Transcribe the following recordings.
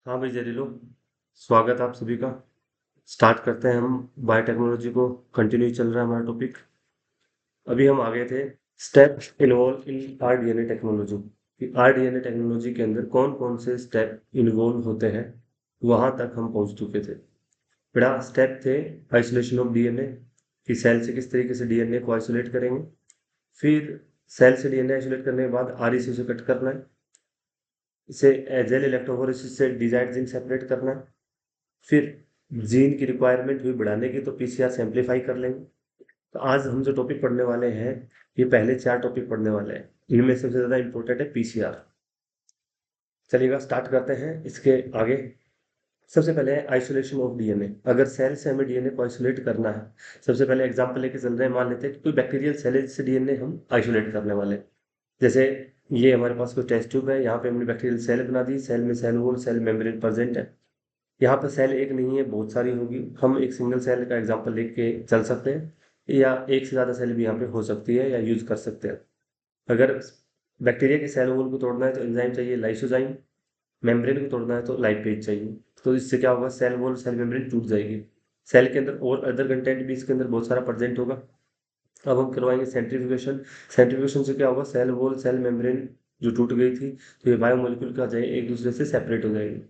हाँ भाई जरीलो, स्वागत है आप सभी का। स्टार्ट करते हैं हम बायोटेक्नोलॉजी को। कंटिन्यू चल रहा है हमारा टॉपिक। अभी हम आगे थे step involve in rDNA technology कि आरडीएनए टेक्नोलॉजी के अंदर कौन कौन से स्टेप इन्वॉल्व होते हैं, वहां तक हम पहुंच चुके थे। बड़ा स्टेप थे आइसोलेशन ऑफ डीएनए कि सेल से किस तरीके से डीएनए को आइसोलेट करेंगे। फिर सेल से डीएनए आइसोलेट करने के बाद आरईसी से कट करना है, इसे जेल इलेक्ट्रोफोरेसिस से डिजाइड जिंक सेपरेट करना है। फिर जीन की रिक्वायरमेंट हुई बढ़ाने की तो पीसीआर सिंप्लीफाई कर लेंगे। तो आज हम जो टॉपिक पढ़ने वाले हैं, ये पहले 4 टॉपिक पढ़ने वाले हैं। इनमें सबसे ज्यादा इंपॉर्टेंट है पीसीआर। चलिएगा स्टार्ट करते हैं इसके आगे। सबसे पहले है आइसोलेशन ऑफ डीएनए। अगर सेल से हमें डीएनए को आइसोलेट करना है, सबसे पहले एग्जांपल लेके चल रहे हैं। मान लेते हैं कि कोई बैक्टीरियल सेल है जिससे डीएनए हम आइसोलेट करने वाले हैं। जैसे ये हमारे पास कोई टेस्ट ट्यूब है, यहाँ पे हमने बैक्टीरियल सेल बना दी। सेल में cell wall, cell membrane present है। यहाँ पर सेल एक नहीं है, बहुत सारी होगी। हम एक सिंगल सेल का एग्जांपल लेके चल सकते हैं, या एक से ज़्यादा सेल भी यहाँ पे हो सकती है या यूज कर सकते हैं। अगर बैक्टीरिया के सेल वॉल को तोड़ना है तो एंजाइम चाहिए लाइसोजाइम। मेम्ब्रेन को तोड़ना है तो लाइपेज चाहिए। तो इससे क्या होगा, सेल वॉल सेल मेम्ब्रेन टूट जाएगी। सेल के अंदर और अदर कंटेंट भी इसके अंदर बहुत सारा प्रेजेंट होगा। अब हम करवाएंगे सेंट्रीफ्यूगेशन। सेंट्रीफ्यूगेशन से क्या होगा, सेल वॉल सेल मेम्ब्रेन जो टूट गई थी, तो ये बायोमोलिक्यूल क्या हो जाए, एक दूसरे से सेपरेट हो जाएगी।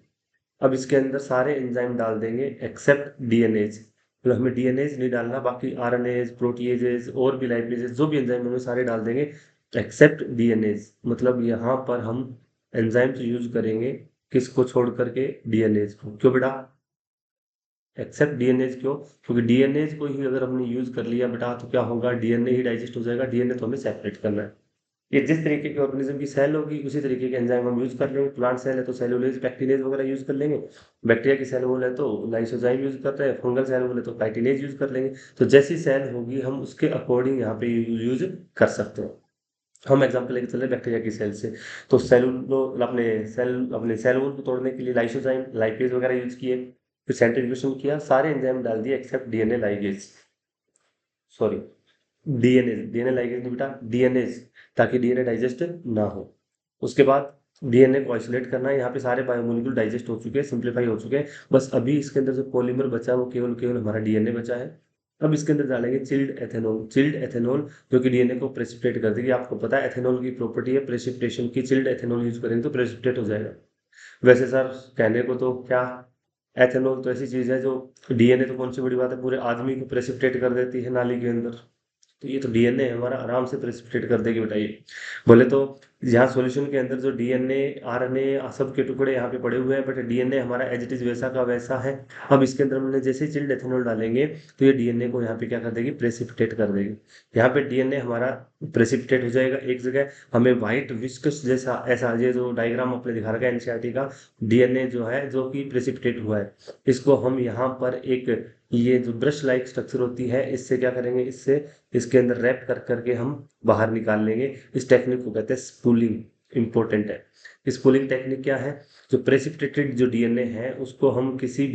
अब इसके अंदर सारे एंजाइम डाल देंगे एक्सेप्ट डीएनएज। मतलब हमें डीएनएज नहीं डालना, बाकी आरएनएज, प्रोटीएजेज और भी लाइपेजेज जो भी एंजाइम होंगे सारे डाल देंगे एक्सेप्ट डीएनएज। मतलब यहाँ पर हम एंजाइम्स यूज करेंगे किसको छोड़ करके, डीएनएज को। क्यों बेटा एक्सेप्ट डीएनएज? क्यों? क्योंकि डीएनएज को ही अगर हमने यूज कर लिया बेटा तो क्या होगा, डीएनए ही डाइजेस्ट हो जाएगा। डीएनए तो हमें सेपरेट करना है। ये जिस तरीके के ऑर्गेनिज्म की सेल होगी उसी तरीके के एंजाइम हम यूज कर लेंगे। प्लांट सेल है तो सेलुलोज पैक्टिनेज वगैरह यूज कर लेंगे। बैक्टीरिया की सेल वॉल है तो लाइसोजाइम यूज कर रहे हैं। फंगल सेल वॉल है तो काइटिनेज यूज कर लेंगे। तो जैसी सेल होगी हम उसके अकॉर्डिंग यहाँ पे यूज कर सकते हैं। हम एग्जांपल लेके चले बैक्टीरिया की सेल से, तो सेलुलो अपने सेल वॉल को तोड़ने के लिए लाइसोजाइम लाइपेज वगैरह यूज किए। फिर सेंट्रीफ्यूगेशन किया, सारे एंजाइम डाल दिए except DNA ligase, sorry DNA. DNA ligase नहीं बेटा, डीएनए, ताकि डीएनए डाइजेस्ट ना हो। उसके बाद डीएनए को आइसोलेट करना है। यहाँ पे सारे बायोमोलिक्यूल डाइजेस्ट हो चुके हैं, सिंप्लीफाई हो चुके हैं। बस अभी इसके अंदर जो पॉलीमर बचा है वो केवल केवल हमारा डीएनए बचा है। अब इसके अंदर डालेंगे चिल्ड एथेनॉल। चिल्ड एथेनॉल जो कि डीएनए को प्रेसिपिटेट कर देगी। आपको पता है एथेनॉल की प्रॉपर्टी है प्रेसिपिटेशन की। चिल्ड एथेनॉल यूज करेंगे तो प्रेसिपिटेट हो जाएगा। वैसे सर कहने को तो क्या, एथेनॉल तो ऐसी चीज है जो, डीएनए तो कौन सी बड़ी बात है, पूरे आदमी को प्रेसिपिटेट कर देती है नाली के अंदर। तो ये तो डीएनए हमारा आराम से प्रेसिपिटेट कर देगी बेटा। ये बोले तो यहाँ सॉल्यूशन के अंदर जो डीएनए आरएनए सब के टुकड़े यहाँ पे पड़े हुए हैं, बट डीएनए हमारा एज इट इज वैसा का वैसा है। अब इसके अंदर हमने जैसे ही चिल्ड एथेनॉल डालेंगे तो ये डीएनए को यहाँ पे क्या कर देगी, प्रेसिपिटेट कर देगी। यहाँ पे डीएनए हमारा प्रेसिपिटेट हो जाएगा एक जगह। हमें व्हाइट विस्कस जैसा, ऐसा ये जो डायग्राम आपने दिखा रखा है एनसीईआरटी का, डीएनए जो है जो कि प्रेसिपिटेट हुआ है, इसको हम यहाँ पर एक, ये जो ब्रश लाइक स्ट्रक्चर होती है इससे क्या करेंगे, इससे इसके अंदर रैप कर करके हम बाहर निकाल लेंगे। इस टेक्निक को कहते हैं स्पूलिंग। इंपॉर्टेंट है स्पूलिंग टेक्निक। क्या है, जो प्रेसिपिटेटेड जो डीएनए है उसको हम किसी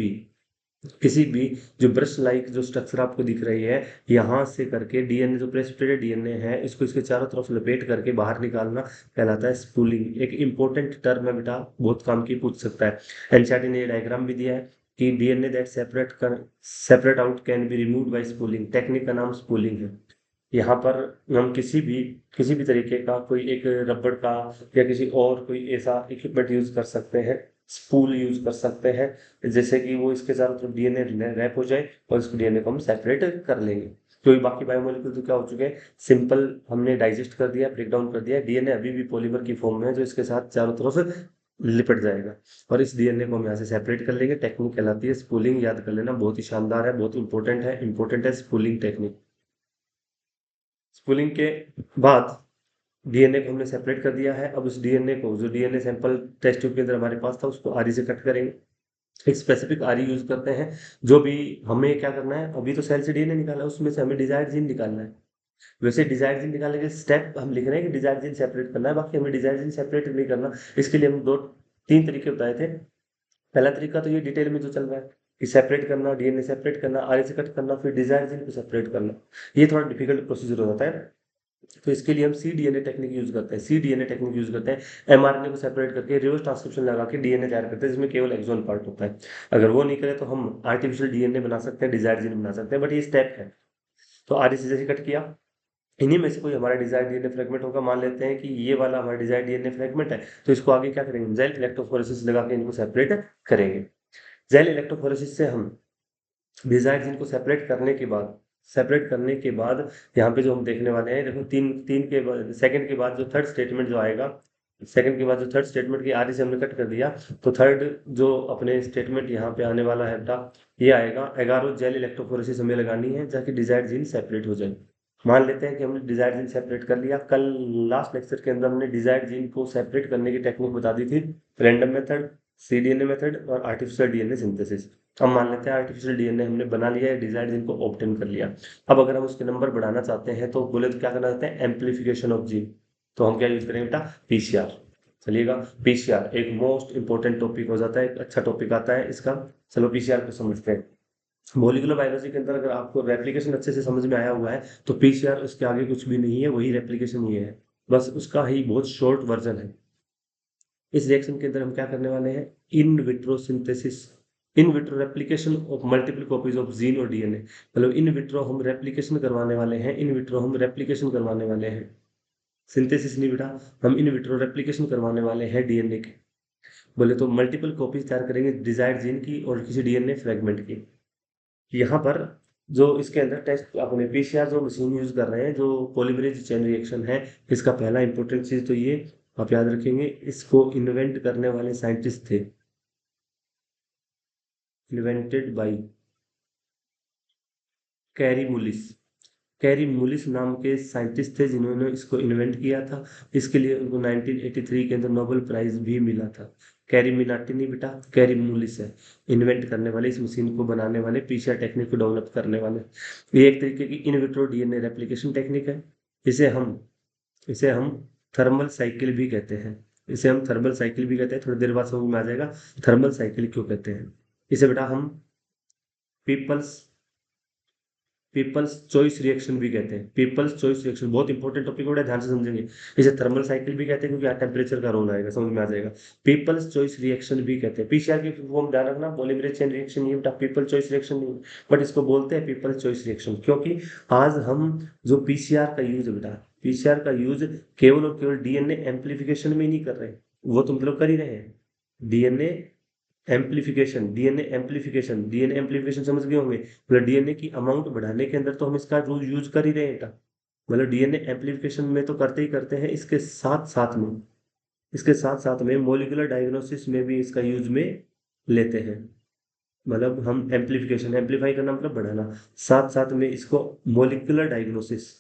भी जो ब्रश लाइक जो स्ट्रक्चर आपको दिख रही है, यहाँ से करके डीएनए जो प्रेसिपिटेटेड डीएनए है इसको इसके चारों तरफ लपेट करके बाहर निकालना कहलाता है स्पूलिंग। एक इंपॉर्टेंट टर्म है बेटा, बहुत काम की पूछ सकता है। एनसीईआरटी ने ये डायग्राम भी दिया है कि DNA that separate out can be removed by spooling. Technique का नाम स्पूलिंग है। यहाँ पर हम किसी भी तरीके का कोई एक रबड़ का या किसी और कोई ऐसा इक्विपमेंट यूज कर सकते हैं, स्पूल यूज कर सकते हैं, जैसे कि वो इसके चारों तरफ डीएनए रैप हो जाए और इसको डीएनए को हम सेपरेट कर लेंगे। क्योंकि बाकी बायोमोलिक्यूल तो क्या हो चुके हैं, सिंपल हमने डाइजेस्ट कर दिया, ब्रेक डाउन कर दिया। डीएनए अभी भी पॉलीमर की फॉर्म में है जो इसके साथ चारों तरफ लिपट जाएगा, और इस डीएनए को हम यहाँ से सेपरेट कर लेंगे। टेक्निक कहलाती है स्पूलिंग। याद कर लेना, बहुत ही शानदार है, बहुत इंपॉर्टेंट है स्पूलिंग टेक्निक। स्पूलिंग के बाद डीएनए को हमने सेपरेट कर दिया है। अब उस डीएनए को, जो डीएनए सैंपल टेस्ट ट्यूब के अंदर हमारे पास था, उसको आरी से कट करेंगे। एक स्पेसिफिक आरी यूज करते हैं। जो भी हमें क्या करना है, अभी तो सेल से डीएनए निकाला है, उसमें से हमें डिजायर्ड जीन निकालना है। वैसे डिजायर्ड जीन निकालने के स्टेप हम लिख रहे हैं कि डिजायर्ड जीन सेपरेट करना है, बाकी हमें डिजायर्ड जीन सेपरेट नहीं करना। इसके लिए हम 2 3 तरीके बताए थे। पहला तरीका तो ये डिटेल में जो चल रहा है कि सेपरेट करना, डीएनए सेपरेट करना, आरए से कट करना, फिर डिजायर जीन को सेपरेट करना। ये थोड़ा डिफिकल्ट प्रोसीजर हो जाता है। तो इसके लिए हम cDNA टेक्निक यूज करते हैं। cDNA टेक्निक यूज करते हैं, mRNA को सेपरेट करके रिवर्स ट्रांसक्रिप्शन लगा के डीएनए तैयार करते हैं, जिसमें केवल एक्सॉन पार्ट होता है। अगर वो नहीं करे तो हम आर्टिफिशियल डीएनए बना सकते हैं, डिजायर्ड जीन बना सकते हैं, बट ये स्टेप है। तो आर इसे जैसे कट किया, इन्हीं में से कोई हमारा डिजायर्ड डीएनए फ्रेगमेंट होगा। मान लेते हैं कि ये वाला हमारा डिजायर्ड डीएनए फ्रेगमेंट है, तो इसको आगे क्या करेंगे, जेल इलेक्ट्रोफोरेसिस लगा के इनको सेपरेट करेंगे। जेल इलेक्ट्रोफोरेसिस से हम डिजायर्ड जीन को सेपरेट करने के बाद यहाँ पे जो हम देखने वाले हैं, देखो तीन तीन के बाद, सेकंड के बाद जो थर्ड स्टेटमेंट जो आएगा, सेकंड के बाद जो थर्ड स्टेटमेंट की आर से हमने कट कर दिया, तो थर्ड जो अपने स्टेटमेंट यहाँ पे आने वाला है बेटा, ये आएगा एगारो जेल इलेक्ट्रोफोरेसिस हमें लगानी है ताकि डिजायर्ड जीन सेपरेट हो जाए। मान लेते हैं कि हमने डिजायर्ड जीन सेपरेट कर लिया। कल लास्ट लेक्चर के अंदर हमने डिजायर्ड जीन को सेपरेट करने की टेक्निक बता दी थी, रैंडम मेथड, cDNA मेथड और आर्टिफिशियल डीएनए सिंथेसिस। अब मान लेते हैं आर्टिफिशियल डीएनए हमने बना लिया है, डिजायर्ड जीन को ऑब्टेन कर लिया। अब अगर हम उसके नंबर बढ़ाना चाहते हैं तो बोले तो क्या करना चाहते हैं, एम्पलीफिकेशन ऑफ जीन। तो हम क्या यूज करेंगे बेटा, पीसीआर। चलिएगा, पीसीआर एक मोस्ट इंपॉर्टेंट टॉपिक हो जाता है, एक अच्छा टॉपिक आता है इसका। चलो पीसीआर को समझते हैं। मॉलिक्यूलर बायोलॉजी के अंदर अगर आपको रेप्लिकेशन अच्छे से समझ में आया हुआ है तो पीसीआर उसके आगे कुछ भी नहीं है, वही रेप्लिकेशन ही है, बस उसका ही बहुत शॉर्ट वर्जन है। इस रिएक्शन के अंदर हम क्या करने वाले हैं, in vitro synthesis, in vitro replication of multiple copies of gene और डीएनए। मतलब इन विट्रो हम रेप्लिकेशन करवाने वाले हैं, इन विट्रो हम रेप्लिकेशन करवाने वाले हैं, सिंथेसिस नहीं बेटा, हम इन विट्रो रेप्लिकेशन करवाने वाले हैं डीएनए के। बोले तो मल्टीपल कॉपीज तैयार करेंगे डिजायर्ड जीन की और किसी डीएनए फ्रेगमेंट की। यहाँ पर जो इसके अंदर टेस्ट अपने पीसीआर जो मशीन यूज कर रहे हैं, जो पॉलीमरेज चेन रिएक्शन है, इसका पहला इंपॉर्टेंट चीज तो ये आप याद रखेंगे, इसको इन्वेंट करने वाले साइंटिस्ट थे, इन्वेंटेड बाय कैरी मुलिस। कैरी मुलिस नाम के साइंटिस्ट थे जिन्होंने इसको इन्वेंट किया था। इसके लिए उनको 1983 के अंदर नोबेल प्राइज भी मिला था। कैरी मिनाटी नहीं बेटा, कैरी मुलिस है इन्वेंट करने वाले, इस मशीन को बनाने वाले, पीसीआर टेक्निक को डेवलप करने वाले। ये एक तरीके की in vitro DNA replication technique है। इसे हम इसे हम थर्मल साइकिल भी कहते हैं। इसे हम थर्मल साइकिल भी कहते हैं, थोड़ी देर बाद समझ में आ जाएगा थर्मल साइकिल क्यों कहते हैं। इसे बेटा हम पीपल्स पीपल्स चॉइस रिएक्शन भी कहते हैं। पीपल्स चॉइस रिएक्शन बहुत इंपॉर्टेंट टॉपिक है, बड़ा ध्यान से समझेंगे। इसे थर्मल साइकिल भी कहते हैं क्योंकि यहाँ टेम्परेचर का रोल आएगा, समझ में आ जाएगा। पीपल्स चॉइस रिएक्शन भी कहते हैं। पीसीआर की फॉर्म ध्यान रखना, पॉलीमरेज चेन रिएक्शन, ये बेटा पीपल चॉइस रिएक्शन नहीं, बट इसको बोलते हैं पीपल चॉइस रिएक्शन क्योंकि आज हम जो पीसीआर का यूज है बेटा, पीसीआर का यूज केवल और केवल डीएनए एम्पलीफिकेशन में ही नहीं कर रहे, वो तो मतलब कर ही रहे हैं। डीएनए डीएनए एम्पलीफिकेशन समझ गए होंगे, मतलब डीएनए की अमाउंट बढ़ाने के अंदर तो हम इसका यूज यूज कर ही रहे हैं बेटा। मतलब डीएनए एम्पलीफिकेशन में तो करते ही करते हैं, इसके साथ साथ में मोलिकुलर डायग्नोसिस में भी इसका यूज में लेते हैं। मतलब हम एम्पलीफिकेशन, एम्पलीफाई करना मतलब बढ़ाना, साथ साथ में इसको मोलिकुलर डायग्नोसिस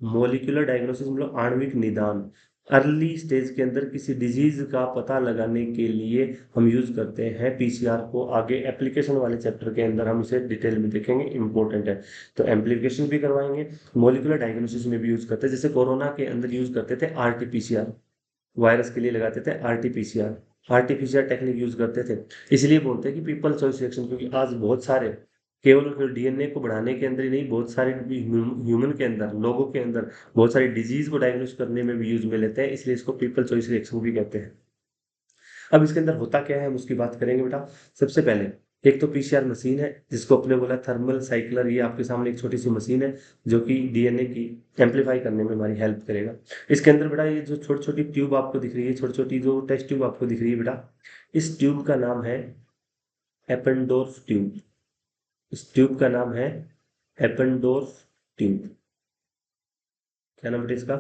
मतलब आणविक निदान, अर्ली स्टेज के अंदर किसी डिजीज का पता लगाने के लिए हम यूज करते हैं पीसीआर को। आगे एप्लीकेशन वाले चैप्टर के अंदर हम इसे डिटेल में देखेंगे, इंपॉर्टेंट है। तो एम्पलीफिकेशन भी करवाएंगे, मोलिकुलर डायग्नोसिस में भी यूज करते हैं, जैसे कोरोना के अंदर यूज करते थे आरटीपीसीआर, वायरस के लिए लगाते थे आरटीपीसीआर, आरटीपीसीआर टेक्निक यूज करते थे। इसलिए बोलते हैं कि पीपल चॉइस रिएक्शन, क्योंकि आज बहुत सारे केवल और केवल डीएनए को बढ़ाने के अंदर ही नहीं, बहुत सारे ह्यूमन के अंदर, लोगों के अंदर बहुत सारी डिजीज को डायग्नोस करने में भी यूज में लेते हैं, इसलिए इसको पीपल चॉइस रिएक्शन भी कहते हैं। अब इसके अंदर होता क्या है हम उसकी बात करेंगे बेटा। सबसे पहले एक तो पीसीआर मशीन है जिसको अपने बोला थर्मल साइक्लर, ये आपके सामने एक छोटी सी मशीन है जो कि डीएनए की एम्पलीफाई करने में हमारी हेल्प करेगा। इसके अंदर बेटा ये जो छोटी छोटी ट्यूब आपको दिख रही है, छोटी छोटी जो टेस्ट ट्यूब आपको दिख रही है बेटा, इस ट्यूब का नाम है एपेंडोर्फ ट्यूब। इस ट्यूब का नाम है एपेंडोर्फ ट्यूब। क्या नाम है इसका,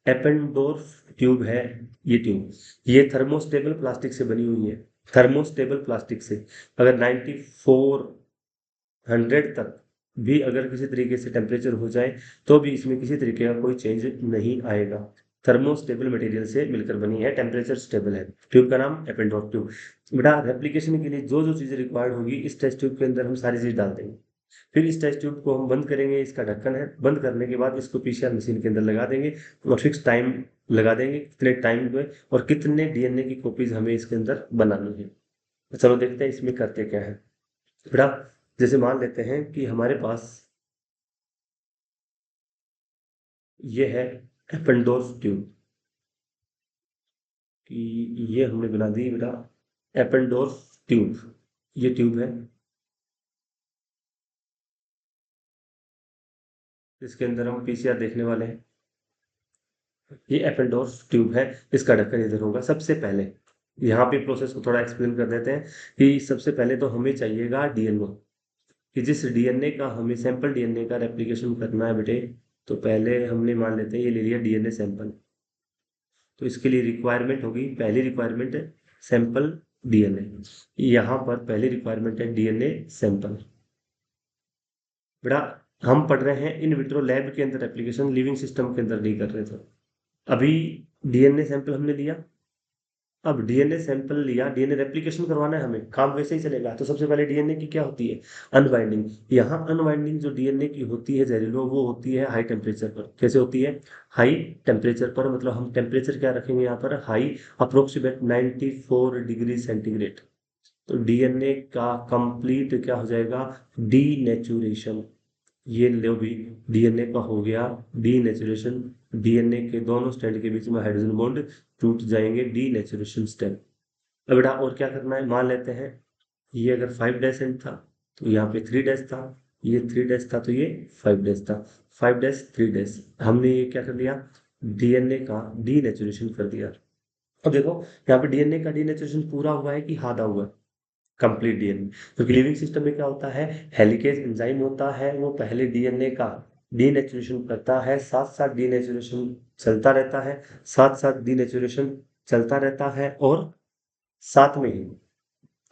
एपेंडोर्फ ट्यूब है ये ट्यूब। ये थर्मोस्टेबल प्लास्टिक से बनी हुई है, थर्मोस्टेबल प्लास्टिक से। अगर 9400 तक भी अगर किसी तरीके से टेम्परेचर हो जाए तो भी इसमें किसी तरीके का कोई चेंज नहीं आएगा। थर्मोस्टेबल मटेरियल से मिलकर बनी है, टेम्परेचर स्टेबल है। ट्यूब का नाम एपेंडोर्फ ट्यूब। बेटा रेप्लिकेशन के लिए जो जो चीजें रिक्वायर्ड होगी इस टेस्ट ट्यूब के अंदर हम सारी चीज डाल देंगे। फिर इस टेस्ट ट्यूब को हम बंद करेंगे, इसका ढक्कन है, बंद करने के बाद इसको पीसीआर मशीन के अंदर लगा देंगे और फिक्स टाइम लगा देंगे, कितने टाइम में और कितने डीएनए की कॉपीज हमें इसके अंदर बनानी है। तो चलो देखते हैं इसमें करते क्या है बेटा। जैसे मान लेते हैं कि हमारे पास ये है एपेंडोर्फ ट्यूब, कि ये हमने बना दी बेटा एपेंडोर्फ ट्यूब। ये ट्यूब है, इसके अंदर हम पीसीआर देखने वाले हैं। ये एपेंडोर्फ ट्यूब है, इसका ढक्कन इधर होगा। सबसे पहले यहाँ पे प्रोसेस को थोड़ा एक्सप्लेन कर देते हैं कि सबसे पहले तो हमें चाहिएगा डीएनए, कि जिस डीएनए का हमें सैंपल डीएनए का रेप्लिकेशन करना है बेटे, तो पहले हमने मान लेते हैं ये ले लिया डीएनए सैंपल। तो इसके लिए रिक्वायरमेंट होगी, पहली रिक्वायरमेंट है सैंपल डीएनए। यहाँ पर पहली रिक्वायरमेंट है डीएनए सैंपल। बेटा हम पढ़ रहे हैं इन विट्रो लैब के अंदर एप्लीकेशन, लिविंग सिस्टम के अंदर नहीं कर रहे थे। अभी डीएनए सैंपल हमने लिया, अब डीएनए सैंपल लिया, डीएनए रेप्लिकेशन करवाना है हमें, काम वैसे ही चलेगा। तो सबसे पहले डीएनए की क्या होती है, अनबाइंडिंग। यहाँ अनबाइंडिंग जो डीएनए की होती है जहरीलो, वो होती है हाई टेम्परेचर पर। कैसे होती है, हाई टेम्परेचर पर, मतलब हम टेम्परेचर क्या रखेंगे यहाँ पर, हाई, अप्रोक्सीमेट 94 डिग्री सेंटीग्रेड। तो डीएनए का कंप्लीट क्या हो जाएगा, डीनेचुरेशन। ये लो भी, डीएनए का हो गया डीनेचुरेशन। डीएनए के दोनों स्ट्रैंड के बीच में हाइड्रोजन बॉन्ड टूट जाएंगे, डीनेचुरेशन स्टेप। अब बेटा और क्या करना है, मान लेते हैं ये अगर 5 डैश एंड था तो यहाँ पे 3 डैश था, ये 3 डैश था तो ये 5 डैश था। 5 डैश 3 डैश, हमने ये क्या कर दिया, डीएनए का डीनेचुरेशन कर दिया। अब देखो यहाँ पे डीएनए का डीनेचुरेशन पूरा हुआ है कि आधा हुआ है, कंप्लीट डीएनए। क्योंकि लिविंग सिस्टम में क्या होता है, हेलिकेज एंजाइम होता है, वो पहले डीएनए का डीनेचुरेशन करता है, साथ साथ डीनेचुरेशन चलता रहता है, साथ साथ डीनेचुरेशन चलता रहता है, और साथ में ही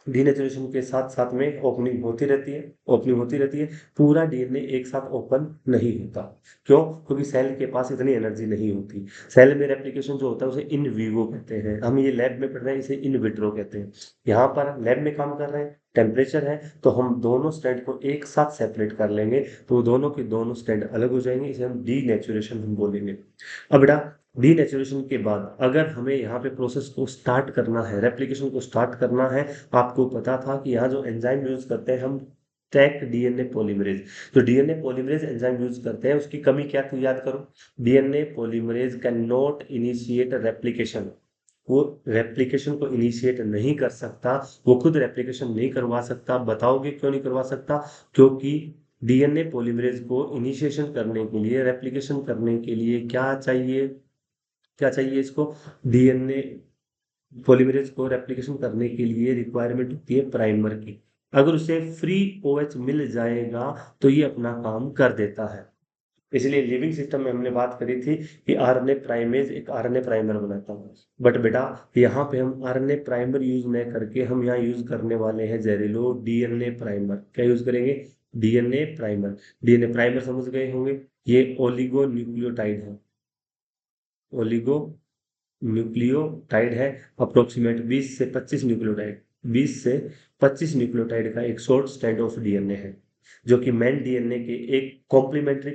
डीनेचुरेशन के साथ साथ में ओपनिंग होती रहती है, ओपनिंग होती रहती है। पूरा डीएनए एक साथ ओपन नहीं होता। क्यों, क्योंकि सेल के पास इतनी एनर्जी नहीं होती। सेल में रेप्लिकेशन जो होता है उसे इन विवो कहते हैं, हम ये लैब में पढ़ रहे हैं इसे इन विट्रो कहते हैं। यहाँ पर लैब में काम कर रहे हैं, टेम्परेचर है, तो हम दोनों स्टैंड को एक साथ सेपरेट कर लेंगे, तो दोनों के दोनों स्टैंड अलग हो जाएंगे, इसे हम डीनेचुरेशन हम बोलेंगे। अब बेटा डीनेचुरेशन के बाद अगर हमें यहाँ पे प्रोसेस को स्टार्ट करना है, रेप्लिकेशन को स्टार्ट करना है, आपको पता था कि यहाँ जो एंजाइम यूज करते हैं हम, टैक डीएनए पॉलीमरेज। जो डीएनए पॉलीमरेज एंजाइम यूज करते हैं उसकी कमी क्या थी, याद करो, DNA polymerase can not initiate replication. वो रेप्लिकेशन को इनिशिएट नहीं कर सकता, वो खुद रेप्लिकेशन नहीं करवा सकता। बताओगे क्यों नहीं करवा सकता, क्योंकि डीएनए पॉलीमरेज को इनिशिएशन करने के लिए, रेप्लिकेशन करने के लिए क्या चाहिए, क्या चाहिए इसको, डीएनए पॉलीमरेज को रेप्लिकेशन करने के लिए रिक्वायरमेंट होती है प्राइमर की। अगर उसे फ्री ओएच मिल जाएगा तो ये अपना काम कर देता है। इसलिए लिविंग सिस्टम में हमने बात करी थी कि आरएनए प्राइमेज एक आरएनए प्राइमर बनाता है। बट बेटा यहाँ पे हम आरएनए प्राइमर यूज नहीं करके हम यहाँ यूज करने वाले हैं जहरीलो डीएनए प्राइमर। क्या यूज करेंगे, डीएनए प्राइमर। डीएनए प्राइमर समझ गए होंगे, ये ओलिगो न्यूक्लियोटाइड है, ओलिगो न्यूक्लियोटाइड है। अप्रोक्सीमेट 20 से 25 न्यूक्लियोटाइड, 20 से 25 न्यूक्लियोटाइड का एक शॉर्ट स्ट्रैंड ऑफ डीएनए है, जो कि मेन डीएनए के एक कॉम्प्लीमेंट्री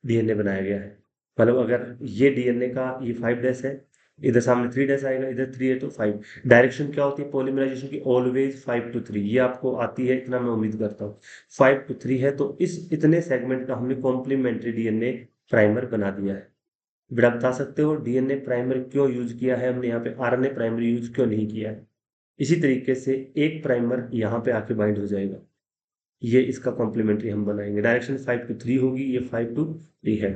डीएनए बनाया गया है। मतलब अगर ये डीएनए का ये 5 डैश है, इधर सामने 3 डैश आएगा, इधर 3 है तो 5। डायरेक्शन क्या होती है पॉलीमराइजेशन की, ऑलवेज 5 to 3। ये आपको आती है, इतना मैं उम्मीद करता हूँ। 5 to 3 है, तो इस इतने सेगमेंट का हमने कॉम्प्लीमेंट्री डीएनए प्राइमर बना दिया है। बेटा बता सकते हो डीएनए प्राइमर क्यों यूज किया है हमने, यहाँ पे आरएनए प्राइमर यूज क्यों नहीं किया है। इसी तरीके से एक प्राइमर यहाँ पे आके बाइंड हो जाएगा, ये इसका कॉम्प्लीमेंट्री हम बनाएंगे। डायरेक्शन 5 to 3 होगी, ये 5 to 3 है,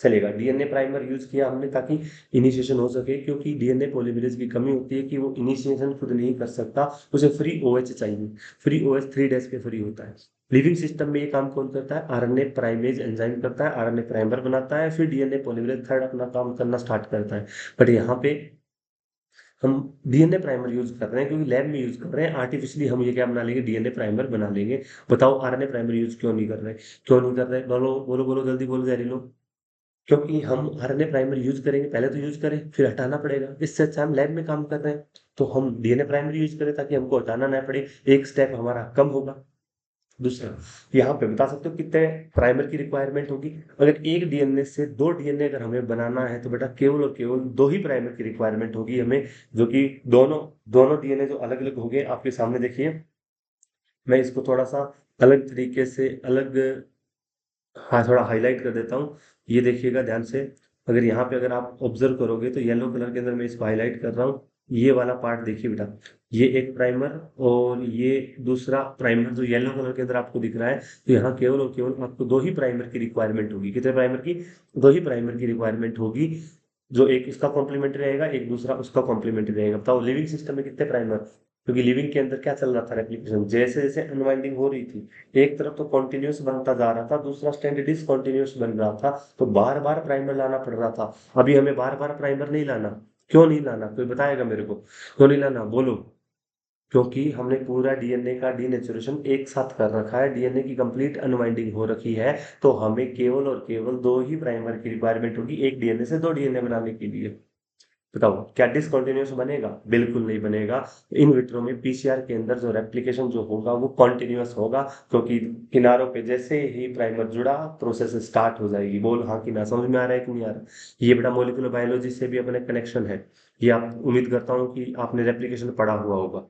चलेगा। डीएनए प्राइमर यूज किया हमने ताकि इनिशिएशन हो सके, क्योंकि डीएनए पॉलीमरेज की कमी होती है कि वो इनिशिएशन खुद नहीं कर सकता, उसे फ्री ओएच चाहिए। फ्री ओएच 3 डैश पे फ्री होता है। लिविंग सिस्टम में ये काम कौन करता है, आरएनए प्राइमेज एंजाइम करता है, आरएनए प्राइमर बनाता है, फिर डीएनए पॉलीमरेज थर्ड अपना काम करना स्टार्ट करता है। बट यहाँ पे हम डीएनए प्राइमर यूज कर रहे हैं क्योंकि लैब में यूज कर रहे हैं, आर्टिफिशियली हम ये क्या बना लेंगे, डीएनए प्राइमर बना लेंगे। बताओ आरएनए प्राइमर यूज क्यों नहीं कर रहे, क्यों नहीं कर रहे, बोलो बोलो बोलो, जल्दी बोलो जहरी लोग। क्योंकि हम आरएनए प्राइमर यूज करेंगे, पहले तो यूज करें फिर हटाना पड़ेगा, इससे अच्छा हम लैब में काम कर रहे हैं तो हम डीएनए प्राइमर यूज करें ताकि हमको हटाना ना पड़े, एक स्टेप हमारा कम होगा। दूसरा, यहाँ पे बता सकते हो कितने प्राइमर की रिक्वायरमेंट होगी। अगर एक डीएनए से दो डीएनए अगर हमें बनाना है तो बेटा केवल और केवल दो ही प्राइमर की रिक्वायरमेंट होगी हमें, जो कि दोनों दोनों डीएनए जो अलग अलग हो गए आपके सामने देखिए। मैं इसको थोड़ा सा अलग तरीके से, अलग हाँ, थोड़ा हाईलाइट कर देता हूँ। ये देखिएगा ध्यान से, अगर यहाँ पे अगर आप ऑब्जर्व करोगे तो येलो कलर के अंदर मैं इसको हाईलाइट कर रहा हूँ। ये वाला पार्ट देखिए बेटा, ये एक प्राइमर और ये दूसरा प्राइमर जो येलो कलर के अंदर आपको दिख रहा है। तो यहाँ केवल और केवल आपको दो ही प्राइमर की रिक्वायरमेंट होगी। कितने प्राइमर की? दो ही प्राइमर की रिक्वायरमेंट होगी। जो एक इसका कॉम्प्लीमेंट्री रहेगा, एक दूसरा उसका कॉम्प्लीमेंट्री रहेगा। बताओ लिविंग सिस्टम में कितने प्राइमर? क्योंकि लिविंग के अंदर क्या चल रहा था, रेप्लिकेशन जैसे जैसे अनवाइंडिंग हो रही थी, एक तरफ तो कॉन्टिन्यूस बनता जा रहा था, दूसरा स्टैंड डिसकॉन्टिन्यूस बन रहा था, तो बार बार प्राइमर लाना पड़ रहा था। अभी हमें बार बार प्राइमर नहीं लाना। क्यों नहीं लाना, कोई बताएगा मेरे को? क्यों नहीं लाना बोलो? क्योंकि हमने पूरा डीएनए का डीनेचुरेशन एक साथ कर रखा है, डीएनए की कंप्लीट अनवाइंडिंग हो रखी है। तो हमें केवल और केवल दो ही प्राइमर की रिक्वायरमेंट होगी, एक डीएनए से दो डीएनए बनाने के लिए। बताओ क्या डिसकंटिन्यूअस बनेगा? बिल्कुल नहीं बनेगा। इन विट्रो में पीसीआर के अंदर जो रेप्लिकेशन जो होगा वो कॉन्टिन्यूअस होगा, क्योंकि किनारों पे जैसे ही प्राइमर जुड़ा प्रोसेस स्टार्ट हो जाएगी। बोल हाँ कि ना, समझ में आ रहा है कि नहीं आ रहा? ये बेटा मॉलिक्यूलर बायोलॉजी से भी अपने कनेक्शन है। ये आप उम्मीद करता हूँ कि आपने रेप्लिकेशन पढ़ा हुआ होगा।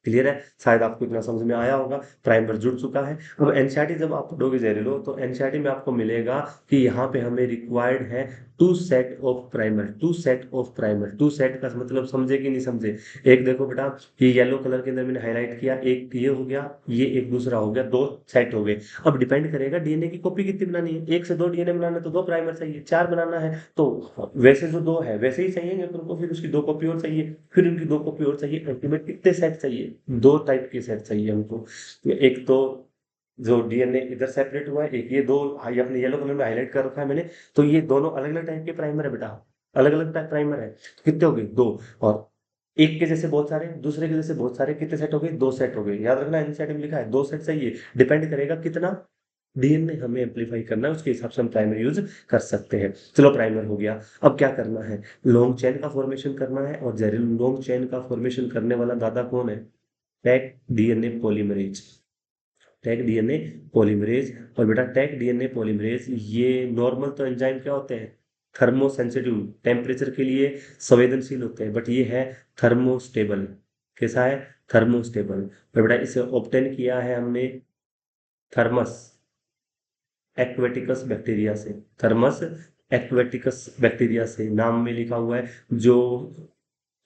क्लियर है? शायद आपको इतना समझ में आया होगा। प्राइमर जुड़ चुका है। अब एनसीईआरटी जब आप पढ़ोगे जहरीलो, तो एनसीईआरटी में आपको मिलेगा कि यहाँ पे हमें रिक्वायर्ड है two set of primer. Two set of primer, two set का मतलब समझे कि नहीं समझे? एक देखो बेटा, ये येलो कलर के अंदर मैंने हाईलाइट किया, एक ये हो गया, ये एक दूसरा हो गया, दो सेट हो गए। अब डिपेंड करेगा डीएनए की कॉपी कितनी बनानी है। एक से दो डीएनए बनाना है तो दो प्राइमर चाहिए, चार बनाना है तो वैसे जो दो है वैसे ही चाहिए अपन को, फिर उसकी दो कॉपी और चाहिए, फिर उनकी दो कॉपी और चाहिए। अल्टीमेट कितने सेट चाहिए? दो टाइप के सेट चाहिए हमको। एक तो जो डीएनए इधर सेपरेट हुआ है, एक ये दो अपने येलो कलर में हाईलाइट कर रखा है मैंने। तो ये दोनों अलग अलग टाइप के प्राइमर है बेटा, अलग अलग टाइप प्राइमर है। तो कितने हो गए? दो। और एक के जैसे बहुत सारे, दूसरे के जैसे बहुत सारे, कितने सेट हो गए? दो सेट हो गए। याद रखना एनसीईआरटी में लिखा है दो सेट चाहिए। डिपेंड करेगा कितना डीएनए हमें एम्पलीफाई करना है, उसके हिसाब से हम प्राइमर यूज कर सकते हैं। चलो प्राइमर हो गया। अब क्या करना है? लॉन्ग चेन का फॉर्मेशन करना है। और जहरील लॉन्ग चेन का फॉर्मेशन करने वाला दादा कौन है? Tag DNA polymerase. Tag DNA polymerase. और बेटा टैग डीएनए पॉलीमरेज ये नॉर्मल तो एंजाइम क्या होते हैं? थर्मो सेंसिटिव, टेम्परेचर के लिए संवेदनशील होते हैं, बट ये है थर्मोस्टेबल। कैसा है? थर्मोस्टेबल। और बेटा इसे ऑब्टेन किया है हमने थर्मस एक्वेटिकस बैक्टीरिया से। थर्मस एक्वेटिकस बैक्टीरिया से नाम में लिखा हुआ है। जो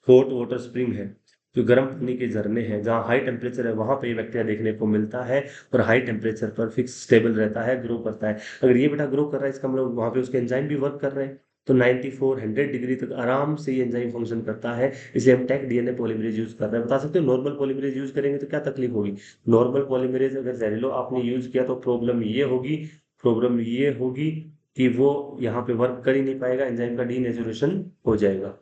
हॉट वाटर स्प्रिंग है, जो गर्म पानी के झरने हैं, जहाँ हाई टेम्परेचर है, वहां पे ये बैक्टीरिया देखने को मिलता है। और हाई टेम्परेचर पर फिक्स स्टेबल रहता है, ग्रो करता है। अगर ये बेटा ग्रो कर रहा है, इसका मतलब वहां पे उसके एंजाइम भी वर्क कर रहे हैं। तो 9400 डिग्री तक आराम से ये एंजाइम फंक्शन करता है। इसलिए हम टेक डीएनए पॉलीमरेज यूज कर रहे हैं। बता सकते हो नॉर्मल पॉलीमरेज यूज करेंगे तो क्या तकलीफ होगी? नॉर्मल पॉलीमरेज अगर जहरीलो आपने यूज किया तो प्रॉब्लम ये होगी कि वो यहाँ पे वर्क कर ही नहीं पाएगा, एंजाइम का डीनेचुरेशन हो जाएगा।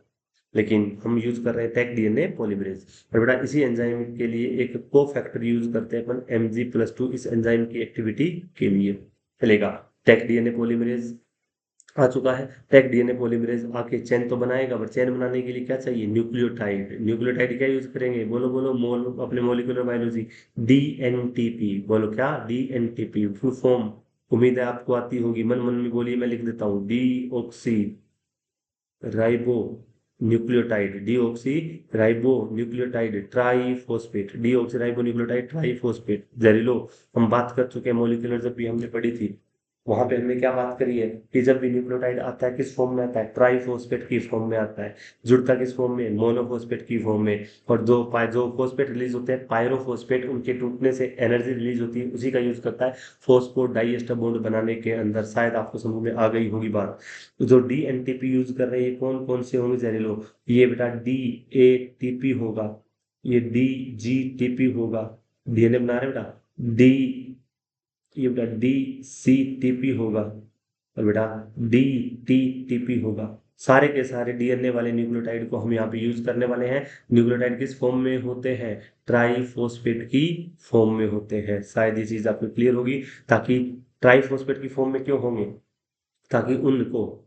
लेकिन हम यूज कर रहे हैं टेक डीएनए पॉलीमरेज। और बेटा इसी एंजाइम के लिए एक को फैक्टर यूज करते हैं अपन, Mg+2, इस एंजाइम की एक्टिविटी के लिए। चलेगा? टेक डीएनए पॉलीमरेज आ चुका है। टेक डीएनए पॉलीमरेज आके चेन तो बनाएगा, बट चेन बनाने के लिए क्या चाहिए? न्यूक्लियोटाइड। न्यूक्लियोटाइड क्या यूज करेंगे? बोलो बोलो, मोल अपने मॉलिक्यूलर बायोलॉजी। डीएनटीपी। बोलो क्या? डीएनटीपी फुल फॉर्म। उम्मीद है आपको आती होगी, मन मन में बोलिए, मैं लिख देता हूँ। Deoxyribonucleotide. Deoxyribonucleotide triphosphate. Deoxyribonucleotide triphosphate. जहरीलो हम बात कर चुके हैं मॉलिक्यूलर, जब भी हमने पढ़ी थी वहां पे हमने क्या बात करी है कि जब भी न्यूक्लियोटाइड आता है किस फॉर्म में आता है? ट्राइफॉस्फेट की फॉर्म में आता है। जुड़ता किस फॉर्म में? मोनोफॉस्फेट की फॉर्म में। और जो फॉस्फेट रिलीज होते हैं पायरोफॉस्फेट, उनके टूटने से एनर्जी रिलीज होती है, उसी का यूज करता है फॉस्फो डाइएस्टर बॉन्ड बनाने के अंदर। शायद आपको समझ में आ गई होगी बात। तो जो डी एन यूज कर रहे हैं, ये कौन कौन से होंगे जहरीलो? ये बेटा DATP होगा, ये DGTP होगा। डीएनए बना रहे बेटा। डी ये बेटा DCTP होगा। और बेटा DTTP होगा। सारे के सारे डीएनए वाले न्यूक्लियोटाइड को हम यहाँ पे यूज करने वाले हैं। न्यूक्लियोटाइड किस फॉर्म में होते हैं? ट्राइफॉस्फेट की फॉर्म में होते हैं। शायद ये चीज आपको क्लियर होगी। ताकि ट्राइफॉस्फेट की फॉर्म में क्यों होंगे? ताकि उनको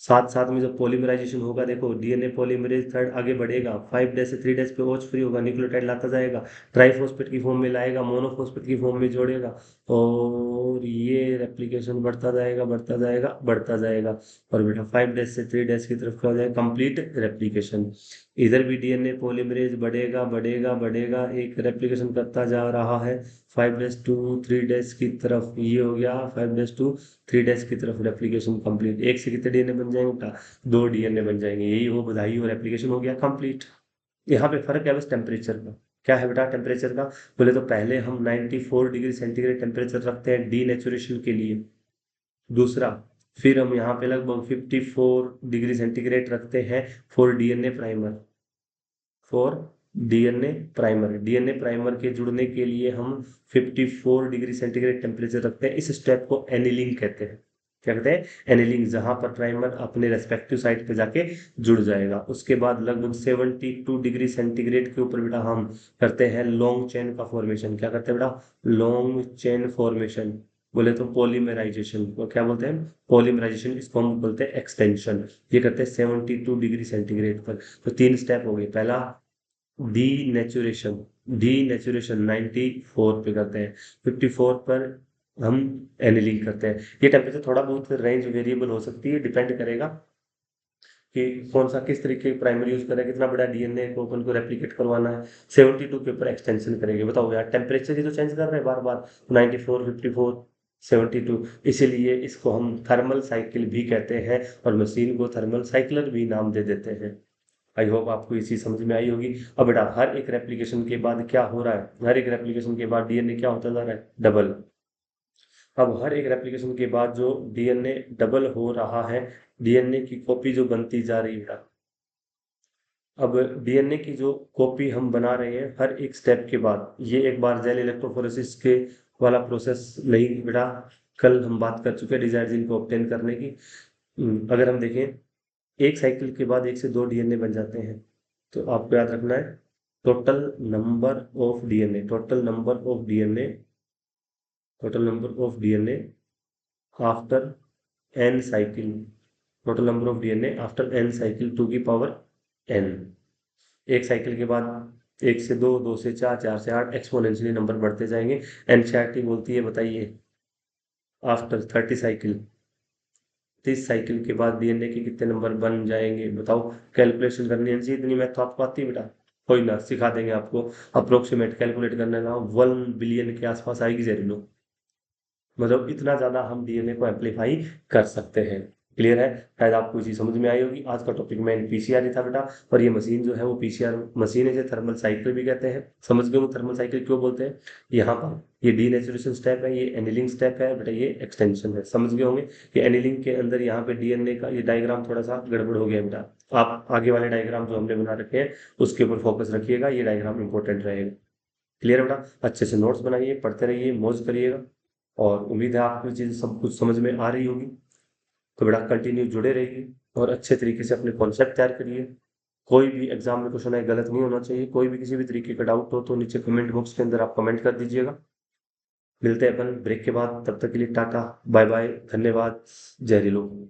साथ साथ में जब पॉलीमराइजेशन होगा, देखो डीएनए पॉलीमरेज थर्ड आगे बढ़ेगा, 5' से 3' पे OH फ्री होगा, न्यूक्लियोटाइड लाता जाएगा, ट्राइफॉस्फेट की फॉर्म में लाएगा, मोनोफॉस्फेट की फॉर्म में जोड़ेगा, और ये रेप्लिकेशन बढ़ता जाएगा बढ़ता जाएगा बढ़ता जाएगा। और बेटा 5' से 3' की तरफ क्या हो जाएगा? Complete replication. इधर भी डीएनए पॉलीमरेज बढ़ेगा बढ़ेगा बढ़ेगा, एक रेप्लिकेशन करता जा रहा है 5'2 3' की तरफ। ये हो गया 5'2 3' की तरफ रेप्लिकेशन कंप्लीट। एक से कितने डीएनए बन जाएंगे बेटा? 2 डीएनए बन जाएंगे। यही हो, बधाई हो, रेप्लिकेशन हो गया कंप्लीट। यहाँ पे फर्क है बस टेम्परेचर का। क्या है बेटा टेम्परेचर का? बोले तो पहले हम 94 डिग्री सेंटीग्रेड टेम्परेचर रखते हैं डीनेचुरेशन के लिए। दूसरा, फिर हम यहाँ पे लगभग 54 डिग्री सेंटीग्रेड रखते हैं for DNA primer. For DNA primer के जुड़ने के लिए हम 54 डिग्री सेंटीग्रेड टेम्परेचर रखते हैं। इस स्टेप को एनिलिंग कहते हैं। क्या कहते हैं? एनिलिंग, जहां पर प्राइमर अपने रेस्पेक्टिव साइट पे जाके जुड़ जाएगा। उसके बाद लगभग 72 डिग्री सेंटीग्रेड के ऊपर बेटा हम करते हैं लॉन्ग चेन का फॉर्मेशन। क्या करते हैं बेटा? Long chain formation. बोले तो पॉलीमराइजेशन को क्या बोलते हैं? पॉलीमराइजेशन, इसको हम बोलते हैं एक्सटेंशन। ये करते हैं 72 डिग्री सेंटीग्रेड पर। तो 3 स्टेप हो गए। पहला डीनेचुरेशन, डीनेचुरेशन 94 पे करते हैं। 54 पर हम एनिलिंग करते हैं। ये टेम्परेचर थोड़ा बहुत रेंज वेरिएबल हो सकती है, डिपेंड करेगा कि कौन सा किस तरीके की प्राइमर यूज करें, कितना बड़ा डीएनए को अपन को रेप्लिकेट करवाना है। 72 के ऊपर एक्सटेंशन करेंगे। बताओ यार, टेम्परेचर ही तो चेंज कर रहे हैं बार बार, 94 54 72। इसीलिए इसको हम थर्मल साइकिल भी कहते हैं और मशीन को थर्मल साइक्लर भी नाम दे देते हैं। आई होप आपको ये चीज समझ में आई होगी। अब बेटा हर एक रेप्लिकेशन के बाद क्या हो रहा है? हर एक रेप्लिकेशन के बाद डीएनए क्या होता जा रहा है? डबल। अब हर एक रेप्लिकेशन के बाद जो डीएनए डबल हो रहा है, डीएनए की कॉपी जो बनती जा रही है। अब डीएनए की जो कॉपी हम बना रहे हैं हर एक स्टेप के बाद, ये एक बार जेल इलेक्ट्रोफोरेसिस के वाला प्रोसेस नहीं बेटा, कल हम बात कर चुके हैं डिजायर्ड जीन को ऑब्टेन करने की। अगर हम देखें, एक साइकिल के बाद 1 से 2 डीएनए बन जाते हैं। तो आपको याद रखना है total number of DNA, total number of DNA, total number of DNA after n cycle, total number of DNA after n cycle two की पावर n। एक साइकिल के बाद 1 से 2, 2 से 4, 4 से 8 एक्सपोनेंशियली नंबर बढ़ते जाएंगे। एनसीईआरटी बोलती है, बताइए, आफ्टर 30 साइकिल, 30 साइकिल के बाद डीएनए के कितने नंबर बन जाएंगे? बताओ। कैलकुलेशन करनी है जी, इतनी मैथ तो आपको आती है बेटा? कोई ना, सिखा देंगे आपको। अप्रोक्सीमेट कैलकुलेट करने का 1 बिलियन के आसपास आएगी जरूर। मतलब इतना ज्यादा हम डीएनए को एम्पलीफाई कर सकते हैं। क्लियर है? शायद आपको ये चीज समझ में आई होगी। आज का टॉपिक मेन पीसीआर ही था बेटा। और ये मशीन जो है वो पीसीआर मशीन है, जो थर्मल साइकिल भी कहते हैं। समझ गए वो थर्मल साइकिल क्यों बोलते हैं? यहाँ पर ये डीनेचुरेशन स्टेप है, ये एनिलिंग स्टेप है बेटा, ये एक्सटेंशन है। समझ गए होंगे कि एनिलिंग के अंदर यहाँ पे डीएनए का ये डायग्राम थोड़ा सा गड़बड़ हो गया बेटा। आप आगे वाले डायग्राम जो हमने बना रखे हैं उसके ऊपर फोकस रखिएगा, ये डायग्राम इंपॉर्टेंट रहेगा। क्लियर है बेटा? अच्छे से नोट्स बनाइए, पढ़ते रहिए, मौज करिएगा। और उम्मीद है आपको चीज़ सब कुछ समझ में आ रही होगी। तो बेटा कंटिन्यू जुड़े रहिए और अच्छे तरीके से अपने कॉन्सेप्ट तैयार करिए। कोई भी एग्जाम में क्वेश्चन है गलत नहीं होना चाहिए। कोई भी किसी भी तरीके का डाउट हो तो नीचे कमेंट बॉक्स के अंदर आप कमेंट कर दीजिएगा। मिलते हैं अपन ब्रेक के बाद, तब तक के लिए टाटा बाय बाय, धन्यवाद, जय हिंद।